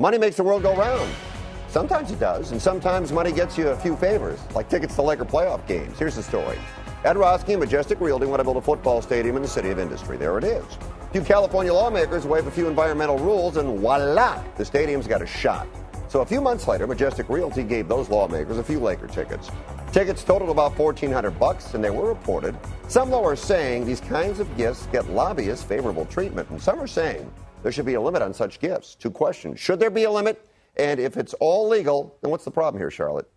Money makes the world go round. Sometimes it does, and sometimes money gets you a few favors, like tickets to Laker playoff games. Here's the story. Ed Roski and Majestic Realty want to build a football stadium in the city of industry. There it is. A few California lawmakers waive a few environmental rules, and voila, the stadium's got a shot. So a few months later, Majestic Realty gave those lawmakers a few Laker tickets. Tickets totaled about $1,400, and they were reported. Some, though, are saying these kinds of gifts get lobbyists favorable treatment, and some are saying there should be a limit on such gifts. Two questions. Should there be a limit? And if it's all legal, then what's the problem here, Charlotte?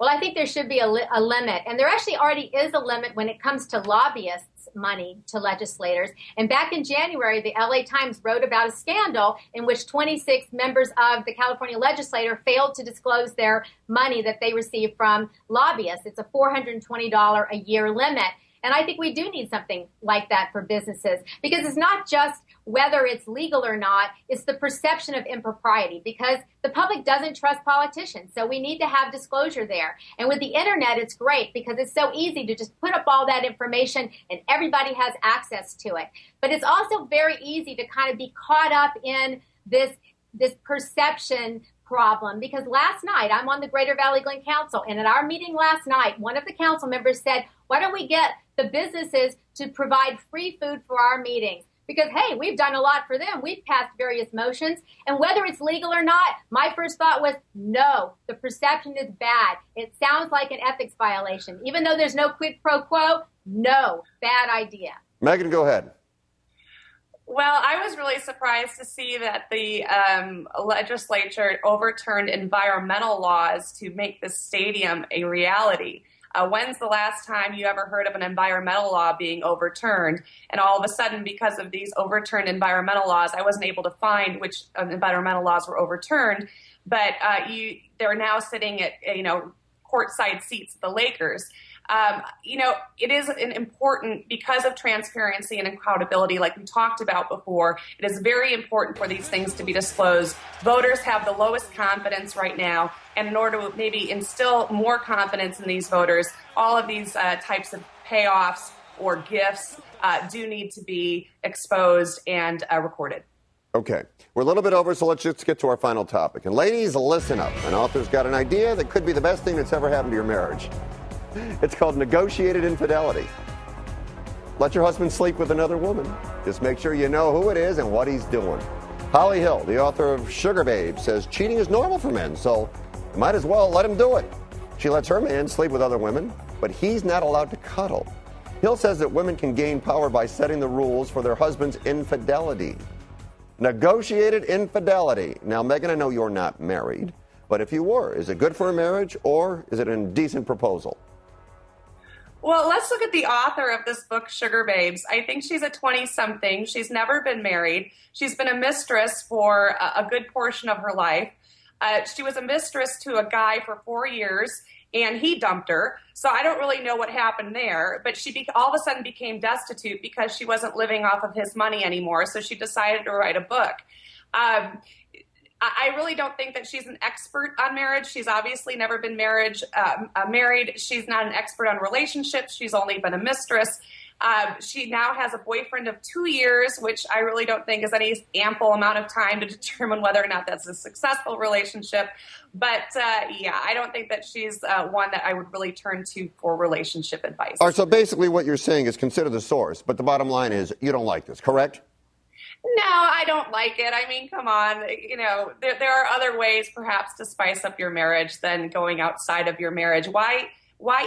Well, I think there should be a limit. And there actually already is a limit when it comes to lobbyists' money to legislators. And back in January, the LA Times wrote about a scandal in which 26 members of the California legislature failed to disclose their money that they received from lobbyists. It's a $420 a year limit. And I think we do need something like that for businesses, because it's not just whether it's legal or not, it's the perception of impropriety, because the public doesn't trust politicians. So we need to have disclosure there. And with the internet, it's great because it's so easy to just put up all that information and everybody has access to it. But it's also very easy to kind of be caught up in this perception problem, because last night I'm on the Greater Valley Glen Council, and at our meeting last night, one of the council members said, why don't we get the businesses to provide free food for our meetings? Because, hey, we've done a lot for them. We've passed various motions. And whether it's legal or not, my first thought was, no, the perception is bad. It sounds like an ethics violation. Even though there's no quid pro quo, no, bad idea. Megan, go ahead. Well, I was really surprised to see that the legislature overturned environmental laws to make the stadium a reality. When's the last time you ever heard of an environmental law being overturned? And all of a sudden, because of these overturned environmental laws, I wasn't able to find which environmental laws were overturned, but they're now sitting at, courtside seats at the Lakers. It is important because of transparency and accountability, like we talked about before. It is very important for these things to be disclosed. Voters have the lowest confidence right now, and in order to maybe instill more confidence in these voters, all of these types of payoffs or gifts do need to be exposed and recorded. Okay, we're a little bit over, so let's just get to our final topic. And ladies, listen up. An author's got an idea that could be the best thing that's ever happened to your marriage. It's called negotiated infidelity. Let your husband sleep with another woman. Just make sure you know who it is and what he's doing. Holly Hill, the author of Sugarbabe, says cheating is normal for men, so you might as well let him do it. She lets her man sleep with other women, but he's not allowed to cuddle. Hill says that women can gain power by setting the rules for their husband's infidelity. Negotiated infidelity. Now, Megan, I know you're not married, but if you were, is it good for a marriage or is it an indecent proposal? Well, let's look at the author of this book, Sugarbabes. I think she's a 20-something. She's never been married. She's been a mistress for a good portion of her life. She was a mistress to a guy for 4 years, and he dumped her. So I don't really know what happened there. But she all of a sudden became destitute because she wasn't living off of his money anymore. So she decided to write a book. I really don't think that she's an expert on marriage. She's obviously never been married. She's not an expert on relationships. She's only been a mistress. She now has a boyfriend of 2 years, which I really don't think is any ample amount of time to determine whether or not that's a successful relationship. But I don't think that she's one that I would really turn to for relationship advice. All right, so basically what you're saying is consider the source, but the bottom line is you don't like this, correct? No, I don't like it. I mean, come on. There are other ways perhaps to spice up your marriage than going outside of your marriage. Why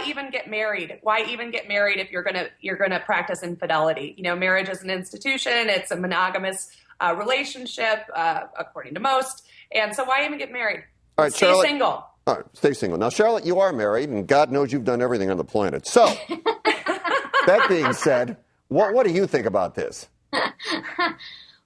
even get married? Why even get married if you're gonna practice infidelity? Marriage is an institution. It's a monogamous relationship, according to most. And so why even get married? All right, stay Charlotte, single. All right, stay single. Now, Charlotte, you are married, and God knows you've done everything on the planet. So, that being said, what do you think about this?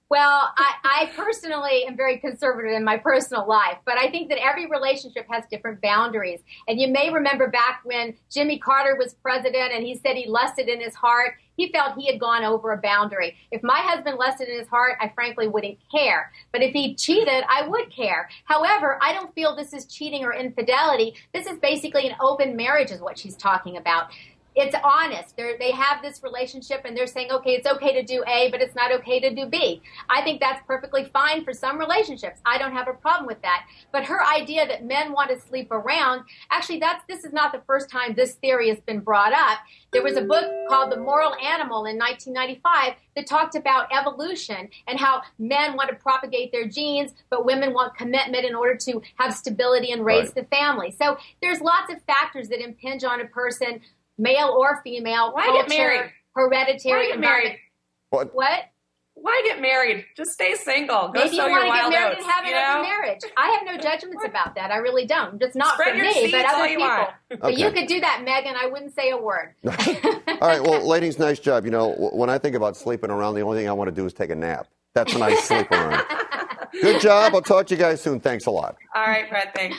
Well, I personally am very conservative in my personal life, but I think that every relationship has different boundaries. And you may remember back when Jimmy Carter was president and he said he lusted in his heart, he felt he had gone over a boundary. If my husband lusted in his heart, I frankly wouldn't care. But if he cheated, I would care. However, I don't feel this is cheating or infidelity. This is basically an open marriage is what she's talking about. it's honest. They have this relationship and they're saying, okay, it's okay to do A, but it's not okay to do B. I think that's perfectly fine for some relationships. I don't have a problem with that. But her idea that men want to sleep around, actually, this is not the first time this theory has been brought up. There was a book called The Moral Animal in 1995 that talked about evolution and how men want to propagate their genes, but women want commitment in order to have stability and raise the family. So there's lots of factors that impinge on a person, male or female, Why culture, get married? hereditary. Why get married? What? Why get married? Just stay single. Go Maybe you sow want your to get wild married oats, and have another marriage. I have no judgments about that. I really don't. Just not Spread for your me, seeds but all other you people. want. But you could do that, Megan. I wouldn't say a word. All right, well, ladies, nice job. You know, when I think about sleeping around, the only thing I want to do is take a nap. That's when I sleep around. Good job. I'll talk to you guys soon. Thanks a lot. All right, Fred, thanks.